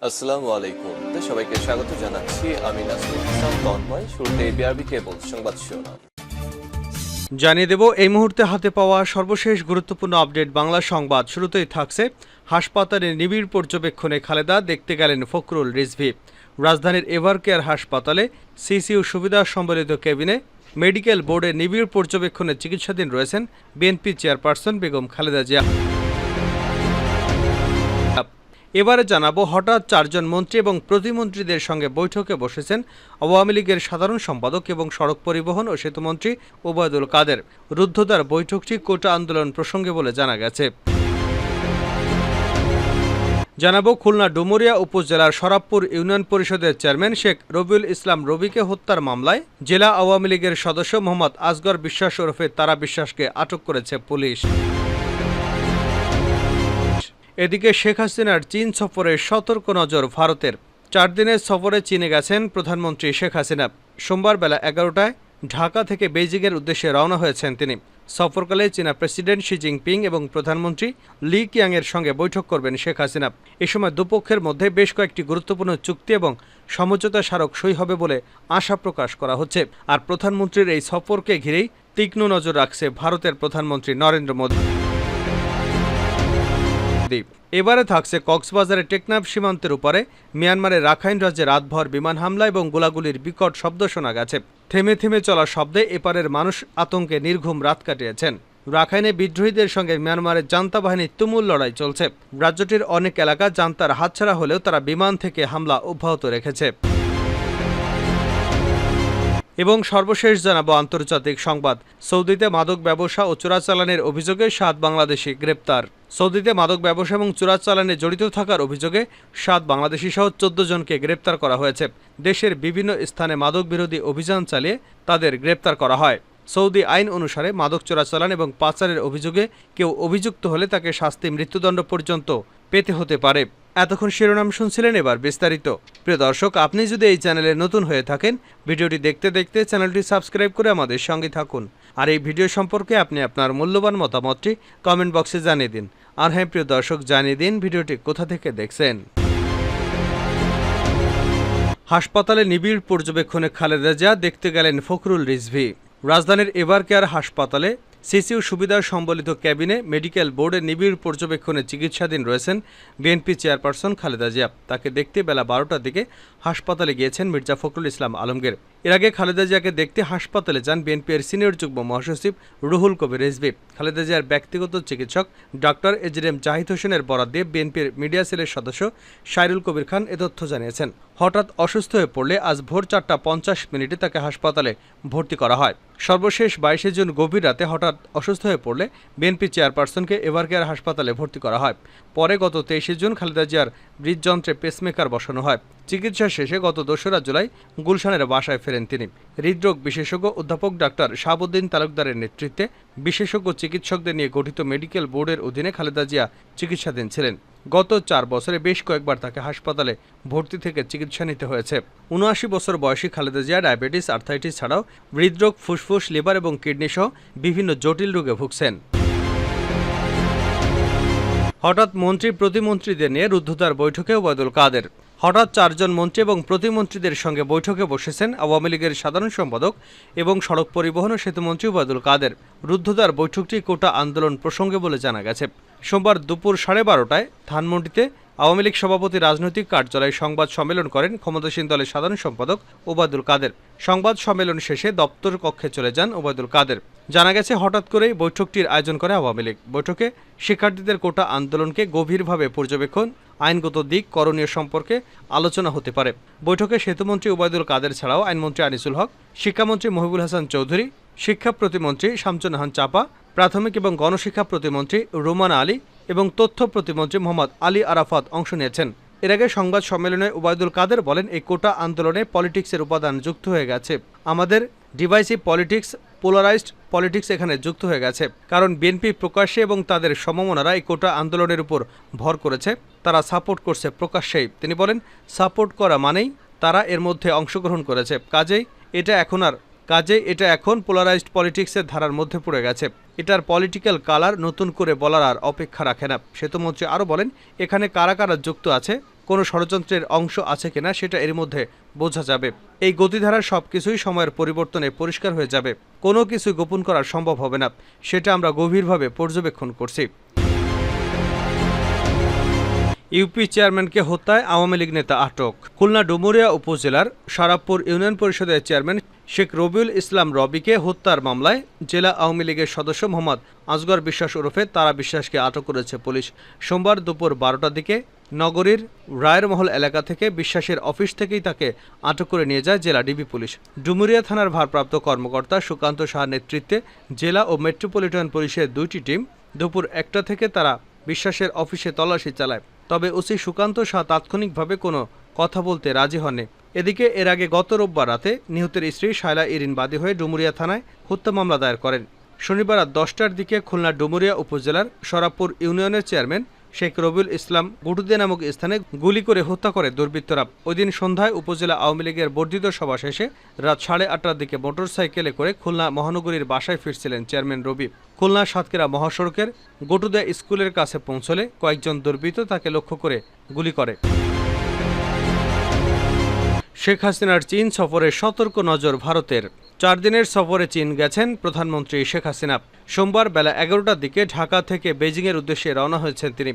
আসসালামু আলাইকুম। সবাইকে স্বাগত জানাচ্ছি। আমি নাসরুল ইসলাম তন্ময়। শুরুতে বিআরবি কেবল সংবাদ শিরোনাম জানিয়ে দেব এই মুহূর্তে হাতে পাওয়া সর্বশেষ গুরুত্বপূর্ণ আপডেট বাংলা সংবাদ। শুরুতেই থাকছে হাসপাতালে নিবিড় পর্যবেক্ষণে খালেদা দেখতে গেলেন ফখরুল রিজভী। রাজধানীর এভার কেয়ার হাসপাতালে সিসিইউ সুবিধা সম্বলিত কেবিনে মেডিকেল বোর্ডে নিবিড় পর্যবেক্ষণে চিকিৎসাধীন রয়েছেন বিএনপি চেয়ারপারসন বেগম খালেদা জিয়া। এবারে জানাবো, হঠাৎ 4 জন মন্ত্রী এবং প্রতিমন্ত্রীদের সঙ্গে বৈঠকে বসেছেন আওয়ামী লীগের সাধারণ সম্পাদক এবং সড়ক পরিবহন ও সেতুমন্ত্রী ওবায়দুল কাদের। রুদ্ধদ্বার বৈঠকটি কোটা আন্দোলন প্রসঙ্গে বলে জানা গেছে। জানাবো, খুলনা ডুমুরিয়া উপজেলার শরাবপুর ইউনিয়ন পরিষদের চেয়ারম্যান শেখ রবিউল ইসলাম রবিকে হত্যার মামলায় জেলা আওয়ামী লীগের সদস্য মোহাম্মদ আসগর বিশ্বাস ওরফে তারা বিশ্বাসকে আটক করেছে পুলিশ। এদিকে শেখ হাসিনার চীন সফরে সতর্ক নজর ভারতের। 4 দিনের সফরে চীনে গেছেন প্রধানমন্ত্রী শেখ হাসিনা। সোমবার বেলা 11টায় ঢাকা থেকে বেইজিংয়ের উদ্দেশ্যে রওনা হয়েছেন তিনি। সফরকালে চীনা প্রেসিডেন্ট শি জিনপিং এবং প্রধানমন্ত্রী লি কিয়াংয়ের সঙ্গে বৈঠক করবেন শেখ হাসিনা। এ সময় দুপক্ষের মধ্যে বেশ কয়েকটি গুরুত্বপূর্ণ চুক্তি এবং সমঝোতা স্মারক সই হবে বলে আশা প্রকাশ করা হচ্ছে। আর প্রধানমন্ত্রীর এই সফরকে ঘিরেই তীক্ষ্ণ নজর রাখছে ভারতের প্রধানমন্ত্রী নরেন্দ্র মোদী। এবারে থাকছে কক্সবাজারের টেকনাফ সীমান্তের উপরে মিয়ানমারের রাখাইন রাজ্যে রাতভর বিমান হামলা এবং গোলাগুলির বিকট শব্দ শোনা গেছে। থেমে থেমে চলা শব্দে এপারের মানুষ আতঙ্কে নির্ঘুম রাত কাটিয়েছেন। রাখাইনে বিদ্রোহীদের সঙ্গে মিয়ানমারের জান্তা বাহিনীর তুমুল লড়াই চলছে। রাজ্যটির অনেক এলাকা জান্তার হাতছাড়া হলেও তারা বিমান থেকে হামলা অব্যাহত রেখেছে। এবং সর্বশেষ জানাবো আন্তর্জাতিক সংবাদ। সৌদিতে মাদক ব্যবসা ও চোরাচালানের অভিযোগে 7 বাংলাদেশি গ্রেপ্তার। সৌদিতে মাদক ব্যবসা এবং চোরাচালানে জড়িত থাকার অভিযোগে 7 বাংলাদেশি সহ 14 জনকে গ্রেপ্তার করা হয়েছে। দেশের বিভিন্ন স্থানে মাদক বিরোধী অভিযান চালিয়ে তাদের গ্রেপ্তার করা হয়। সৌদি আইন অনুসারে মাদক চোরাচালান এবং পাচারের অভিযোগে কেউ অভিযুক্ত হলে তাকে শাস্তি মৃত্যুদণ্ড পর্যন্ত পেতে হতে পারে। এতক্ষণ শিরোনাম শুনছিলেন, এবার বিস্তারিত। প্রিয় দর্শক, আপনি যদি এই চ্যানেলে নতুন হয়ে থাকেন, ভিডিওটি দেখতে দেখতে চ্যানেলটি সাবস্ক্রাইব করে আমাদের সঙ্গে থাকুন। আর এই ভিডিও সম্পর্কে আপনি আপনার মূল্যবান মতামতটি কমেন্ট বক্সে জানিয়ে দিন। আর হ্যাঁ প্রিয় দর্শক, জানিয়ে দিন ভিডিওটি কোথা থেকে দেখছেন। হাসপাতালে নিবিড় পর্যবেক্ষণে খালেদা জিয়া দেখতে গেলেন ফখরুল রিজভী। রাজধানীর এভার কেয়ার হাসপাতালে সিসিইউ সুবিধা সম্বলিত ক্যাবিনে মেডিকেল বোর্ডে নিবিড় পর্যবেক্ষণে চিকিৎসাধীন রয়েছেন বিএনপি চেয়ারপারসন খালেদা জিয়া। তাকে দেখতে বেলা 12টার দিকে হাসপাতালে গিয়েছেন মির্জা ফখরুল ইসলাম আলমগীর। এর আগে খালেদা জিয়াকে দেখতে হাসপাতালে যান বিএনপির সিনিয়র যুগ্ম মহাসচিব রুহুল কবির রিজভী। খালেদা জিয়ার ব্যক্তিগত চিকিৎসক ডক্টর এজএম জাহিদ হোসেনের বরাত দিয়ে বিএনপির মিডিয়া সেলের সদস্য সাইরুল কবির খান এ তথ্য জানিয়েছেন। হঠাৎ অসুস্থ হয়ে পড়লে আজ ভোর 4:50 তাকে হাসপাতালে ভর্তি করা হয়। সর্বশেষ 22 জুন গভীর রাতে হঠাৎ অসুস্থ হয়ে পড়লে বিএনপি চেয়ারপারসনকে এভার কেয়ার হাসপাতালে ভর্তি করা হয়। পরে গত 23 জুন খালেদা জিয়ার হৃদযন্ত্রে পেসমেকার বসানো হয়। চিকিৎসা শেষে গত 2রা জুলাই গুলশানের বাসায় ফেরেন তিনি। হৃদরোগ বিশেষজ্ঞ অধ্যাপক ডাক্তার শাহাবুদ্দিন তালুকদারের নেতৃত্বে বিশেষজ্ঞ চিকিৎসকদের নিয়ে গঠিত মেডিকেল বোর্ডের অধীনে খালেদা জিয়া চিকিৎসাধীন ছিলেন। গত 4 বছরে বেশ কয়েকবার তাকে হাসপাতালে ভর্তি থেকে চিকিৎসা নিতে হয়েছে। 79 বছর বয়সী খালেদা জিয়া ডায়াবেটিস, আর্থাইটিস ছাড়াও হৃদরোগ, ফুসফুস, লিভার এবং কিডনি সহ বিভিন্ন জটিল রোগে ভুগছেন। হঠাৎ মন্ত্রী প্রতিমন্ত্রীদের নিয়ে রুদ্ধদ্বার বৈঠকে ওবায়দুল কাদের। হঠাৎ 4 জন মন্ত্রী এবং প্রতিমন্ত্রীদের সঙ্গে বৈঠকে বসেছেন আওয়ামী লীগের সাধারণ সম্পাদক এবং সড়ক পরিবহন ও সেতুমন্ত্রী ওবায়দুল কাদের। রুদ্ধদ্বার বৈঠকটি কোটা আন্দোলন প্রসঙ্গে বলে জানা গেছে। সোমবার দুপুর 12:30টায় ধানমন্ডিতে আওয়ামী লীগ সভাপতি রাজনৈতিক কার্যালয়ে সংবাদ সম্মেলন করেন ক্ষমতাসীন দলের সাধারণ সম্পাদক ওবায়দুল কাদের। সংবাদ সম্মেলন শেষে দপ্তর কক্ষে চলে যান ওবায়দুল কাদের। জানা গেছে, হঠাৎ করেই বৈঠকটির আয়োজন করে আওয়ামী লীগ। বৈঠকে শিক্ষার্থীদের কোটা আন্দোলনকে গভীরভাবে পর্যবেক্ষণ, আইনগত দিক, করণীয় সম্পর্কে আলোচনা হতে পারে। বৈঠকে সেতুমন্ত্রী ওবায়দুল কাদের ছাড়াও আইনমন্ত্রী আনিসুল হক, শিক্ষামন্ত্রী মহিবুল হাসান চৌধুরী, শিক্ষা প্রতিমন্ত্রী শামসুন্নাহার চাপা, প্রাথমিক এবং গণশিক্ষা প্রতিমন্ত্রী রুমানা আলী এবং তথ্য প্রতিমন্ত্রী মোহাম্মদ আলী আরাফাত অংশ নিয়েছেন। এর আগে সংবাদ সম্মেলনে ওবায়দুল কাদের বলেন, এই কোটা আন্দোলনে পলিটিক্সের উপাদান যুক্ত হয়ে গেছে। আমাদের ডিভাইসিভ পলিটিক্স, পোলারাইজড পলিটিক্স এখানে যুক্ত হয়ে গেছে। কারণ বিএনপি প্রকাশ্যে এবং তাদের সমমনারা এই কোটা আন্দোলনের উপর ভর করেছে, তারা সাপোর্ট করছে প্রকাশ্যেই। তিনি বলেন, সাপোর্ট করা মানেই তারা এর মধ্যে অংশগ্রহণ করেছে, কাজেই এটা এখন আর কাজেই এটা এখন পোলারাইজড পলিটিক্সের ধারার মধ্যে পড়ে গেছে। এটার পলিটিক্যাল কালার নতুন করে বলার আর অপেক্ষা রাখে না। সেতুমন্ত্রী আরও বলেন, এখানে কারা কারা যুক্ত আছে, কোনো ষড়যন্ত্রের অংশ আছে কিনা সেটা এর মধ্যে বোঝা যাবে। এই গতিধারার সবকিছুই সময়ের পরিবর্তনে পরিষ্কার হয়ে যাবে। কোনো কিছু গোপন করা সম্ভব হবে না, সেটা আমরা গভীরভাবে পর্যবেক্ষণ করছি। ইউপি চেয়ারম্যানকে হত্যায় আওয়ামী লীগ নেতা আটক। খুলনা ডুমুরিয়া উপজেলার সারাবপুর ইউনিয়ন পরিষদের চেয়ারম্যান শেখ রবিউল ইসলাম রবিকে হত্যার মামলায় জেলা আওয়ামী লীগের সদস্য মোহাম্মদ আজগর বিশ্বাস ওরফে তারা বিশ্বাসকে আটক করেছে পুলিশ। সোমবার দুপুর 12টার দিকে নগরীর রায়েরমহল এলাকা থেকে বিশ্বাসের অফিস থেকেই তাকে আটক করে নিয়ে যায় জেলা ডিবি পুলিশ। ডুমুরিয়া থানার ভারপ্রাপ্ত কর্মকর্তা সুকান্ত সাহার নেতৃত্বে জেলা ও মেট্রোপলিটন পুলিশের 2টি টিম দুপুর 1টা থেকে তারা বিশ্বাসের অফিসে তল্লাশি চালায়। তবে ওসি সুকান্ত শাহ তাৎক্ষণিকভাবে কোনো কথা বলতে রাজি হননি। এদিকে এর আগে গত রোববার রাতে নিহতের স্ত্রী শায়লা ইরিন বাদী হয়ে ডুমুরিয়া থানায় হত্যা মামলা দায়ের করেন। শনিবার রাত 10টার দিকে খুলনা ডুমুরিয়া উপজেলার সরাবপুর ইউনিয়নের চেয়ারম্যান শেখ রবিউল ইসলাম গুটুদে নামক স্থানে গুলি করে হত্যা করে দুর্বৃত্তরা। ওই দিন সন্ধ্যায় উপজেলা আওয়ামী লীগের বর্ধিত সভা শেষে রাত 8:30টার দিকে মোটরসাইকেলে করে খুলনা মহানগরীর বাসায় ফিরছিলেন চেয়ারম্যান রবি। খুলনা সাতক্ষীরা মহাসড়কের গটুদা স্কুলের কাছে পৌঁছলে কয়েকজন দুর্বৃত্ত তাকে লক্ষ্য করে গুলি করে। শেখ হাসিনার চীন সফরে সতর্ক নজর ভারতের। 4 দিনের সফরে চীন গেছেন প্রধানমন্ত্রী শেখ হাসিনা। সোমবার বেলা 11টার দিকে ঢাকা থেকে বেজিংয়ের উদ্দেশ্যে রওনা হয়েছেন তিনি।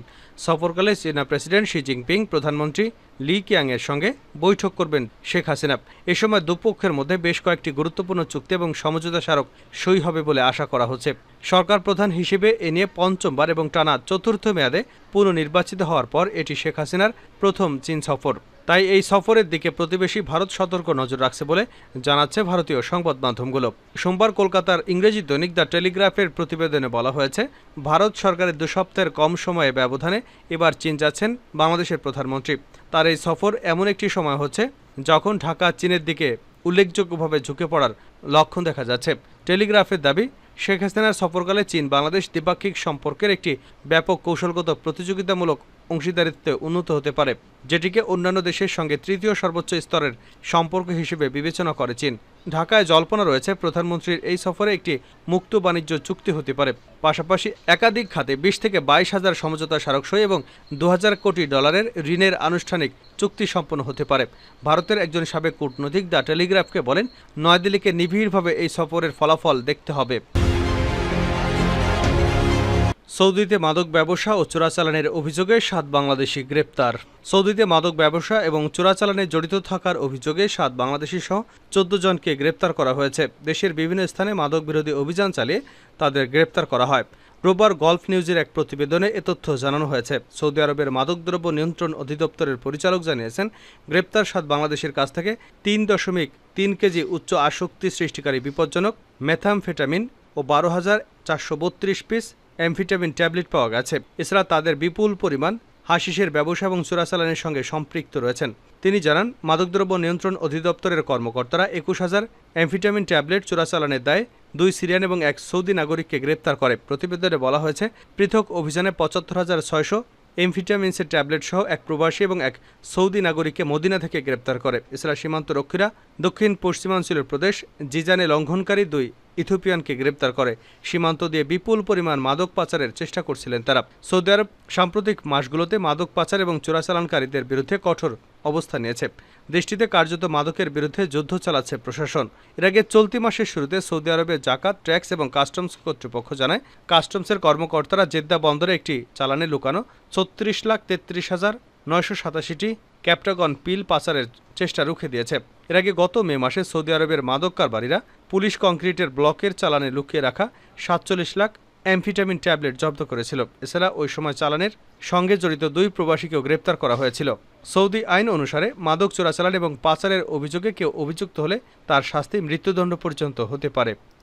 সফরকালে চীনা প্রেসিডেন্ট শি জিনপিং, প্রধানমন্ত্রী লি কিয়াংয়ের সঙ্গে বৈঠক করবেন শেখ হাসিনা। এ সময় দুপক্ষের মধ্যে বেশ কয়েকটি গুরুত্বপূর্ণ চুক্তি এবং সমঝোতা স্মারক সই হবে বলে আশা করা হচ্ছে। সরকার প্রধান হিসেবে এ নিয়ে পঞ্চমবার এবং টানা 4র্থ মেয়াদে পুনর্নির্বাচিত হওয়ার পর এটি শেখ হাসিনার প্রথম চীন সফর। তাই এই সফরের দিকে প্রতিবেশী ভারত সতর্ক নজর রাখছে বলে জানাচ্ছে ভারতীয় সংবাদ মাধ্যমগুলো। সোমবার কলকাতার ইংরেজি দৈনিক দ্য টেলিগ্রাফের প্রতিবেদনে বলা হয়েছে, ভারত সরকারের 2 সপ্তাহের কম সময়ে ব্যবধানে এবার চীন যাচ্ছেন বাংলাদেশের প্রধানমন্ত্রী। তার এই সফর এমন একটি সময় হচ্ছে যখন ঢাকা চীনের দিকে উল্লেখযোগ্যভাবে ঝুঁকে পড়ার লক্ষণ দেখা যাচ্ছে। টেলিগ্রাফের দাবি, শেখ হাসিনার সফরকালে চীন বাংলাদেশ দ্বিপাক্ষিক সম্পর্কের একটি ব্যাপক কৌশলগত প্রতিযোগিতামূলক অংশীদারিত্বে উন্নত হতে পারে, যেটিকে অন্যান্য দেশের সঙ্গে 3য় সর্বোচ্চ স্তরের সম্পর্ক হিসেবে বিবেচনা করে চীন। ঢাকায় জল্পনা রয়েছে প্রধানমন্ত্রীর এই সফরে একটি মুক্ত বাণিজ্য চুক্তি হতে পারে। পাশাপাশি একাধিক খাতে 20 থেকে 22,000 সমঝোতা স্মারক সই এবং $2,000 কোটি ঋণের আনুষ্ঠানিক চুক্তি সম্পন্ন হতে পারে। ভারতের একজন সাবেক কূটনৈতিক দ্য টেলিগ্রাফকে বলেন, নয়াদিল্লিকে নিবিড়ভাবে এই সফরের ফলাফল দেখতে হবে। সৌদিতে মাদক ব্যবসা ও চোরাচালানের অভিযোগে 7 বাংলাদেশি গ্রেপ্তার। সৌদিতে মাদক ব্যবসা এবং চোরাচালানে জড়িত থাকার অভিযোগে 7 বাংলাদেশি সহ 14 জনকে গ্রেপ্তার করা হয়েছে। দেশের বিভিন্ন স্থানে মাদক বিরোধী অভিযান চালিয়ে তাদের গ্রেপ্তার করা হয়। রোববার গলফ নিউজের এক প্রতিবেদনে এ তথ্য জানানো হয়েছে। সৌদি আরবের মাদকদ্রব্য নিয়ন্ত্রণ অধিদপ্তরের পরিচালক জানিয়েছেন, গ্রেপ্তার 7 বাংলাদেশের কাছ থেকে 3.3 কেজি উচ্চ আসক্তি সৃষ্টিকারী বিপজ্জনক মেথামফেটামিন ও 12,432 পিস অ্যামফিটামিন ট্যাবলেট পাওয়া গেছে। এছাড়া তাদের বিপুল পরিমাণ হাশিশের ব্যবসা এবং চোরাচালানের সঙ্গে সম্পৃক্ত রয়েছেন। তিনি জানান, মাদকদ্রব্য নিয়ন্ত্রণ অধিদপ্তরের কর্মকর্তারা 21,000 অ্যামফিটামিন ট্যাবলেট চোরাচালানের দায়ে 2 সিরিয়ান এবং 1 সৌদি নাগরিককে গ্রেপ্তার করে। প্রতিবেদনে বলা হয়েছে, পৃথক অভিযানে 75,600 এমফিটামিনসের ট্যাবলেট সহ 1 প্রবাসী এবং 1 সৌদি নাগরিককে মদিনা থেকে গ্রেপ্তার করে। এছাড়া সীমান্ত রক্ষীরা দক্ষিণ পশ্চিমাঞ্চলের প্রদেশ জিজানে লঙ্ঘনকারী 2 ইথিওপিয়ানকে গ্রেপ্তার করে। সীমান্ত দিয়ে বিপুল পরিমাণ মাদক পাচারের চেষ্টা করছিলেন তারা। সৌদি আরব সাম্প্রতিক মাসগুলোতে মাদক পাচার এবং চোরাচালানকারীদের বিরুদ্ধে কঠোর অবস্থান নিয়েছে। দেশটিতে কার্যত মাদকের বিরুদ্ধে যুদ্ধ চালাচ্ছে প্রশাসন। এর আগে চলতি মাসের শুরুতে সৌদি আরবের জাকাত, ট্যাক্স এবং কাস্টমস কর্তৃপক্ষ জানায়, কাস্টমসের কর্মকর্তারা জেদ্দা বন্দরে একটি চালানে লুকানো 34,33,987টি ক্যাপটাগন পিল পাচারের চেষ্টা রুখে দিয়েছে। এর আগে গত মে মাসে সৌদি আরবের মাদক কারবারিরা পুলিশ কংক্রিটের ব্লকের চালানে লুকিয়ে রাখা 47 লাখ অ্যামফিটামিন ট্যাবলেট জব্দ করেছিল। এছাড়া ওই সময় চালানের সঙ্গে জড়িত 2 প্রবাসীকেও গ্রেপ্তার করা হয়েছিল। সৌদি আইন অনুসারে মাদক চোরাচালান এবং পাচারের অভিযোগে কেউ অভিযুক্ত হলে তার শাস্তি মৃত্যুদণ্ড পর্যন্ত হতে পারে।